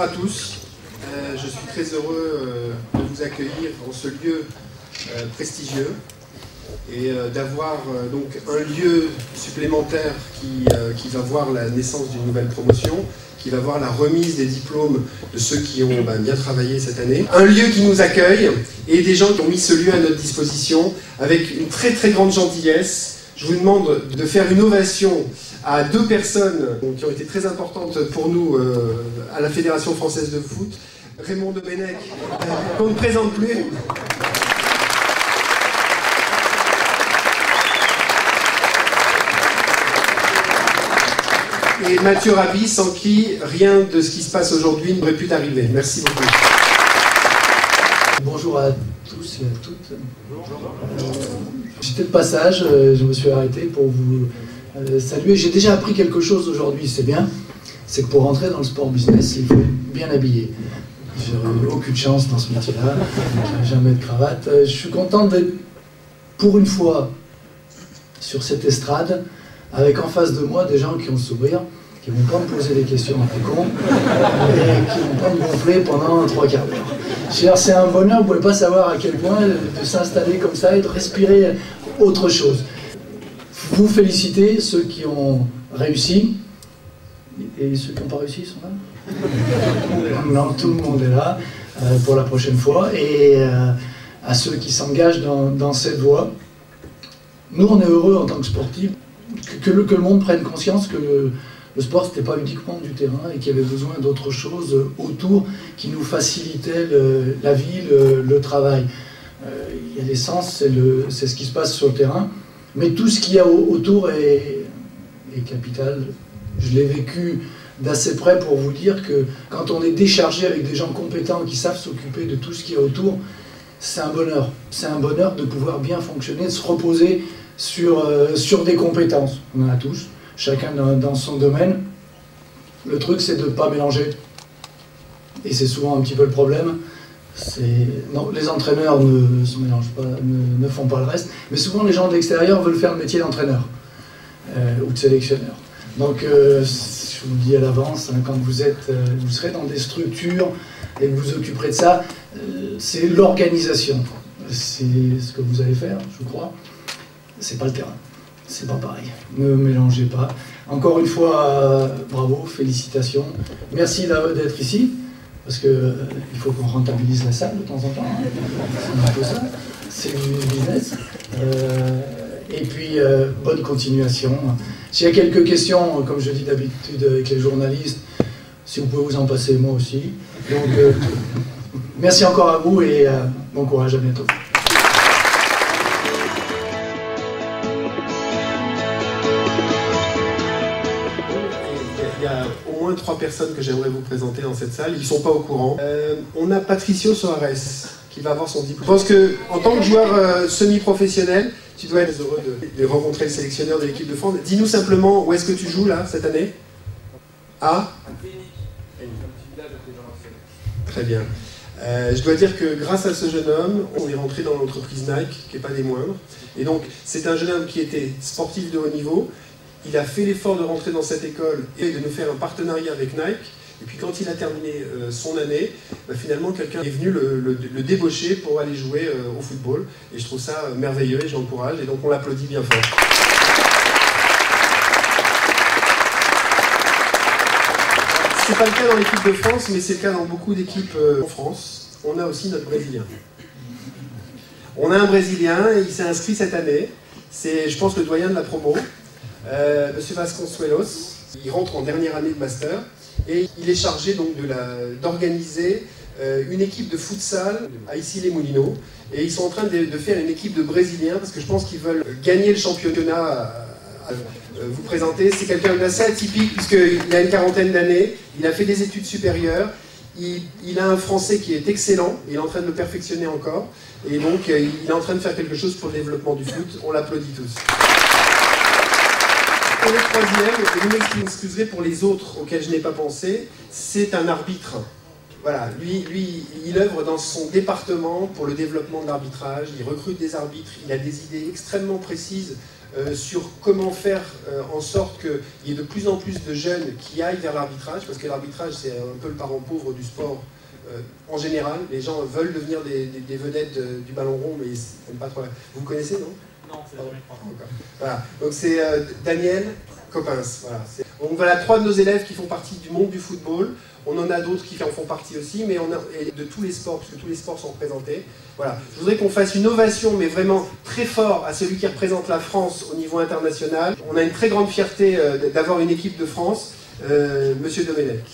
Bonjour à tous, je suis très heureux de vous accueillir dans ce lieu prestigieux et d'avoir donc un lieu supplémentaire qui va voir la naissance d'une nouvelle promotion, qui va voir la remise des diplômes de ceux qui ont bien travaillé cette année. Un lieu qui nous accueille et des gens qui ont mis ce lieu à notre disposition avec une très très grande gentillesse. Je vous demande de faire une ovation à deux personnes qui ont été très importantes pour nous à la Fédération Française de Foot. Raymond Domenech, qu'on ne présente plus. Et Mathieu Raby, sans qui rien de ce qui se passe aujourd'hui n'aurait pu arriver. Merci beaucoup. Bonjour à tous et à toutes. J'étais de passage, je me suis arrêté pour vous saluer. J'ai déjà appris quelque chose aujourd'hui, c'est bien. C'est que pour rentrer dans le sport business, il faut être bien habillé. J'ai eu aucune chance dans ce métier-là, jamais de cravate. Je suis content d'être pour une fois sur cette estrade, avec en face de moi des gens qui ont le sourire, qui ne vont pas me poser des questions un peu cons, et qui ne vont pas me gonfler pendant 3 quarts d'heure. C'est un bonheur, vous ne pouvez pas savoir à quel point de s'installer comme ça et de respirer autre chose. Vous félicitez ceux qui ont réussi, et ceux qui n'ont pas réussi sont là. Non, tout le monde est là pour la prochaine fois, et à ceux qui s'engagent dans cette voie. Nous, on est heureux en tant que sportifs que le monde prenne conscience que le sport, ce n'était pas uniquement du terrain et qu'il y avait besoin d'autres choses autour qui nous facilitaient la vie, le travail. Il y a l'essence, c'est ce qui se passe sur le terrain, mais tout ce qu'il y a autour est capital. Je l'ai vécu d'assez près pour vous dire que quand on est déchargé avec des gens compétents qui savent s'occuper de tout ce qu'il y a autour, c'est un bonheur. C'est un bonheur de pouvoir bien fonctionner, de se reposer sur des compétences. On en a tous, chacun dans son domaine. Le truc, c'est de ne pas mélanger. Et c'est souvent un petit peu le problème. Non, les entraîneurs ne se mélangent pas, ne font pas le reste. Mais souvent, les gens de l'extérieur veulent faire le métier d'entraîneur ou de sélectionneur. Donc, je vous le dis à l'avance, hein, quand vous serez dans des structures et que vous occuperez de ça, c'est l'organisation. C'est ce que vous allez faire, je crois. C'est pas le terrain. C'est pas pareil. Ne mélangez pas. Encore une fois, bravo, félicitations. Merci d'être ici, parce qu'il faut qu'on rentabilise la salle de temps en temps. Hein. C'est un peu ça. C'est du business. Et puis, bonne continuation. S'il y a quelques questions, comme je dis d'habitude avec les journalistes, si vous pouvez vous en passer, moi aussi. Donc, merci encore à vous et bon courage, à bientôt. Il y a au moins 3 personnes que j'aimerais vous présenter dans cette salle. Ils ne sont pas au courant. On a Patricio Soares qui va avoir son diplôme. Je pense qu'en tant que joueur semi-professionnel, tu dois être heureux de rencontrer le sélectionneur de l'équipe de France. Dis-nous simplement où est-ce que tu joues là cette année? À Très bien. Je dois dire que grâce à ce jeune homme, on est rentré dans l'entreprise Nike, qui n'est pas des moindres. Et donc, c'est un jeune homme qui était sportif de haut niveau. Il a fait l'effort de rentrer dans cette école et de nous faire un partenariat avec Nike. Et puis quand il a terminé son année, finalement quelqu'un est venu le débaucher pour aller jouer au football. Et je trouve ça merveilleux et je l'encourage. Et donc on l'applaudit bien fort. C'est pas le cas dans l'équipe de France, mais c'est le cas dans beaucoup d'équipes en France. On a aussi notre Brésilien. On a un Brésilien, et il s'est inscrit cette année. C'est, je pense, le doyen de la promo. Monsieur Vasconcelos, il rentre en dernière année de master et il est chargé donc d'organiser une équipe de futsal à Issy-les-Moulineaux et ils sont en train de faire une équipe de Brésiliens parce que je pense qu'ils veulent gagner le championnat à vous présenter. C'est quelqu'un d'assez atypique puisqu'il a une quarantaine d'années, il a fait des études supérieures, il a un français qui est excellent, il est en train de le perfectionner encore et donc il est en train de faire quelque chose pour le développement du foot. On l'applaudit tous. Et le troisième, et vous m'excuserez pour les autres auxquels je n'ai pas pensé, c'est un arbitre. Voilà, lui, il œuvre dans son département pour le développement de l'arbitrage, il recrute des arbitres, il a des idées extrêmement précises sur comment faire en sorte qu'il y ait de plus en plus de jeunes qui aillent vers l'arbitrage, parce que l'arbitrage c'est un peu le parent pauvre du sport en général. Les gens veulent devenir des vedettes du ballon rond, mais ils n'aiment pas trop. Vous connaissez, non? Non, c'est jamais pas. Voilà, donc c'est Daniel Coppens. Voilà, 3 de nos élèves qui font partie du monde du football. On en a d'autres qui en font partie aussi, mais et de tous les sports, puisque tous les sports sont représentés. Voilà. Je voudrais qu'on fasse une ovation, mais vraiment très fort, à celui qui représente la France au niveau international. On a une très grande fierté d'avoir une équipe de France, Monsieur Domenech.